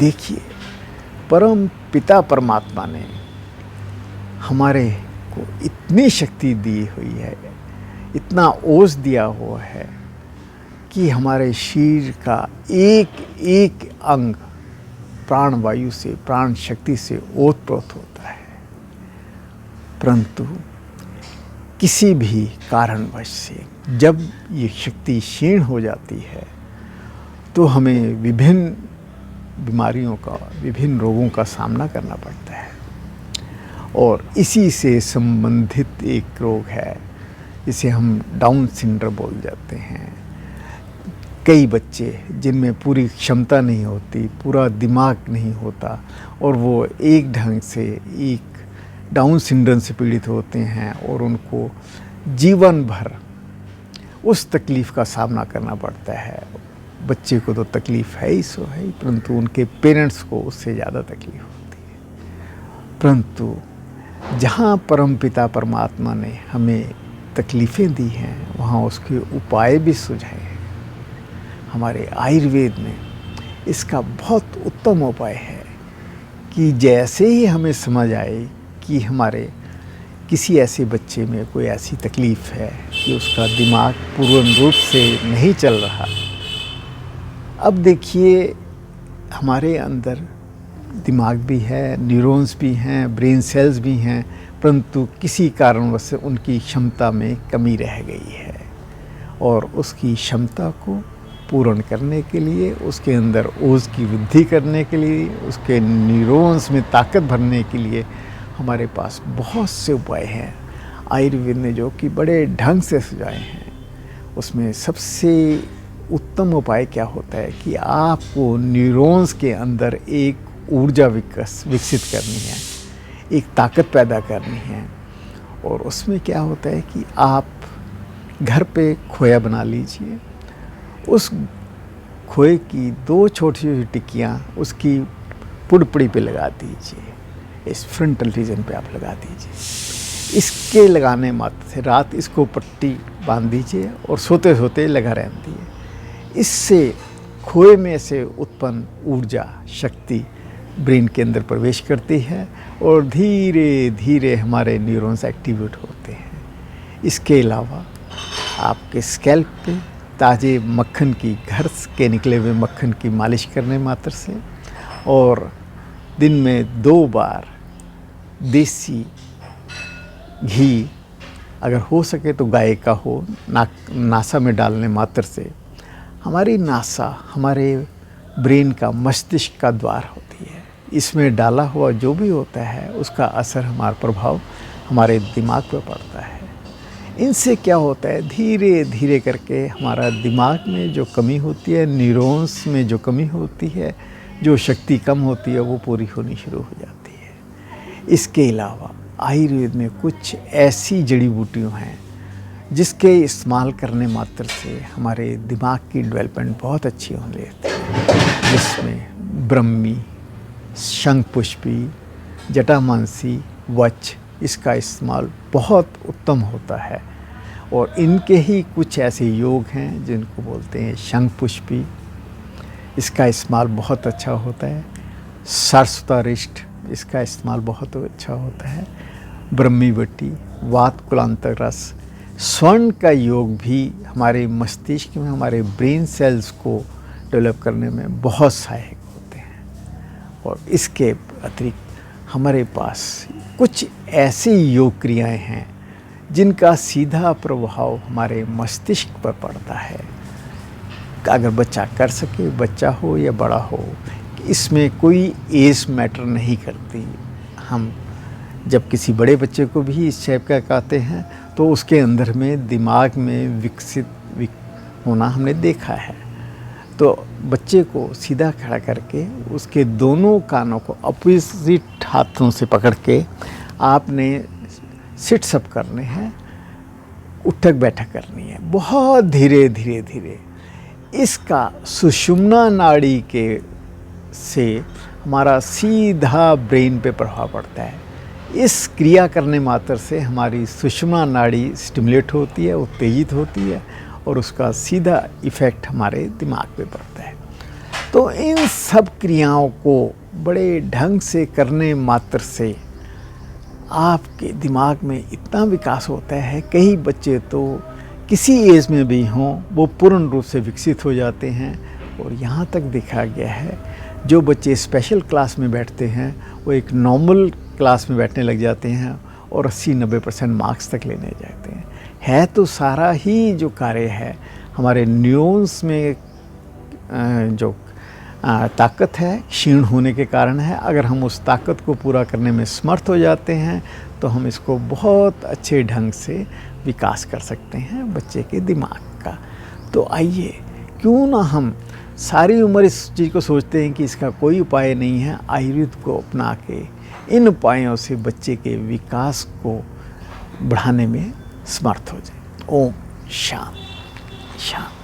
देखिए, परम पिता परमात्मा ने हमारे को इतनी शक्ति दी हुई है, इतना ओज दिया हुआ है कि हमारे शरीर का एक एक अंग प्राण वायु से, प्राण शक्ति से ओतप्रोत होता है। परंतु किसी भी कारणवश से जब ये शक्ति क्षीण हो जाती है तो हमें विभिन्न बीमारियों का, विभिन्न रोगों का सामना करना पड़ता है। और इसी से संबंधित एक रोग है जिसे हम डाउन सिंड्रोम बोल जाते हैं। कई बच्चे जिनमें पूरी क्षमता नहीं होती, पूरा दिमाग नहीं होता और वो एक ढंग से एक डाउन सिंड्रोम से पीड़ित होते हैं और उनको जीवन भर उस तकलीफ़ का सामना करना पड़ता है। बच्चे को तो तकलीफ़ है ही सो है, परंतु उनके पेरेंट्स को उससे ज़्यादा तकलीफ़ होती है। परंतु जहाँ परमपिता परमात्मा ने हमें तकलीफ़ें दी हैं, वहाँ उसके उपाय भी सुझाए हैं। हमारे आयुर्वेद में इसका बहुत उत्तम उपाय है कि जैसे ही हमें समझ आए कि हमारे किसी ऐसे बच्चे में कोई ऐसी तकलीफ़ है कि उसका दिमाग पूर्ण रूप से नहीं चल रहा। अब देखिए, हमारे अंदर दिमाग भी है, न्यूरॉन्स भी हैं, ब्रेन सेल्स भी हैं, परंतु किसी कारणवश उनकी क्षमता में कमी रह गई है। और उसकी क्षमता को पूर्ण करने के लिए, उसके अंदर ओज की वृद्धि करने के लिए, उसके न्यूरॉन्स में ताकत भरने के लिए हमारे पास बहुत से उपाय हैं आयुर्वेद ने, जो कि बड़े ढंग से सुझाए हैं। उसमें सबसे उत्तम उपाय क्या होता है कि आपको न्यूरॉन्स के अंदर एक ऊर्जा विकसित करनी है, एक ताकत पैदा करनी है। और उसमें क्या होता है कि आप घर पे खोया बना लीजिए, उस खोए की 2 छोटी छोटी टिक्कियाँ उसकी पुड़पुड़ी पे लगा दीजिए, इस फ्रंटल रीजन पे आप लगा दीजिए। इसके लगाने मात्र से रात इसको पट्टी बांध दीजिए और सोते सोते लगा रहने दीजिए। इससे खोए में से उत्पन्न ऊर्जा शक्ति ब्रेन के अंदर प्रवेश करती है और धीरे धीरे हमारे न्यूरॉन्स एक्टिवेट होते हैं। इसके अलावा आपके स्कैल्प पे ताज़े मक्खन की, घर के निकले हुए मक्खन की मालिश करने मात्र से, और दिन में 2 बार देसी घी, अगर हो सके तो गाय का हो, नासा में डालने मात्र से हमारी नासा हमारे ब्रेन का, मस्तिष्क का द्वार होती है। इसमें डाला हुआ जो भी होता है उसका असर, हमारा प्रभाव हमारे दिमाग पर पड़ता है। इनसे क्या होता है, धीरे धीरे करके हमारा दिमाग में जो कमी होती है, न्यूरॉन्स में जो कमी होती है, जो शक्ति कम होती है, वो पूरी होनी शुरू हो जाती है। इसके अलावा आयुर्वेद में कुछ ऐसी जड़ी बूटियाँ हैं जिसके इस्तेमाल करने मात्र से हमारे दिमाग की डेवलपमेंट बहुत अच्छी होने लगती है, जिसमें ब्रह्मी, शंखपुष्पी, जटामांसी, वच, इसका इस्तेमाल बहुत उत्तम होता है। और इनके ही कुछ ऐसे योग हैं जिनको बोलते हैं शंखपुष्पी, इसका इस्तेमाल बहुत अच्छा होता है। सरस्वतारिष्ट, इसका इस्तेमाल बहुत अच्छा होता है। ब्रह्मीवटी, वात कुलांतर रस, स्वर्ण का योग भी हमारे मस्तिष्क में, हमारे ब्रेन सेल्स को डेवलप करने में बहुत सहायक होते हैं। और इसके अतिरिक्त हमारे पास कुछ ऐसी योग क्रियाएं हैं जिनका सीधा प्रभाव हमारे मस्तिष्क पर पड़ता है। अगर बच्चा कर सके, बच्चा हो या बड़ा हो, इसमें कोई एज मैटर नहीं करती। हम जब किसी बड़े बच्चे को भी इस टाइप का कहते हैं तो उसके अंदर में दिमाग में विकसित होना हमने देखा है। तो बच्चे को सीधा खड़ा करके उसके दोनों कानों को अपोजिट हाथों से पकड़ के आपने सिट्स अप करने हैं, उठक बैठक करनी है, बहुत धीरे धीरे धीरे। इसका सुषुम्ना नाड़ी के से हमारा सीधा ब्रेन पे प्रभाव पड़ता है। इस क्रिया करने मात्र से हमारी सुषुम्ना नाड़ी स्टिमुलेट होती है, उत्तेजित होती है और उसका सीधा इफ़ेक्ट हमारे दिमाग पे पड़ता है। तो इन सब क्रियाओं को बड़े ढंग से करने मात्र से आपके दिमाग में इतना विकास होता है। कई बच्चे तो किसी एज में भी हों वो पूर्ण रूप से विकसित हो जाते हैं। और यहाँ तक देखा गया है जो बच्चे स्पेशल क्लास में बैठते हैं वो एक नॉर्मल क्लास में बैठने लग जाते हैं और 80-90% मार्क्स तक लेने जाते हैं। है तो सारा ही जो कार्य है हमारे न्यूरॉन्स में जो ताकत है क्षीण होने के कारण है। अगर हम उस ताकत को पूरा करने में समर्थ हो जाते हैं तो हम इसको बहुत अच्छे ढंग से विकास कर सकते हैं बच्चे के दिमाग का। तो आइए क्यों ना हम सारी उम्र इस चीज़ को सोचते हैं कि इसका कोई उपाय नहीं है, आयुर्वेद को अपना के इन उपायों से बच्चे के विकास को बढ़ाने में समर्थ हो जाए। ओम शांति शांति।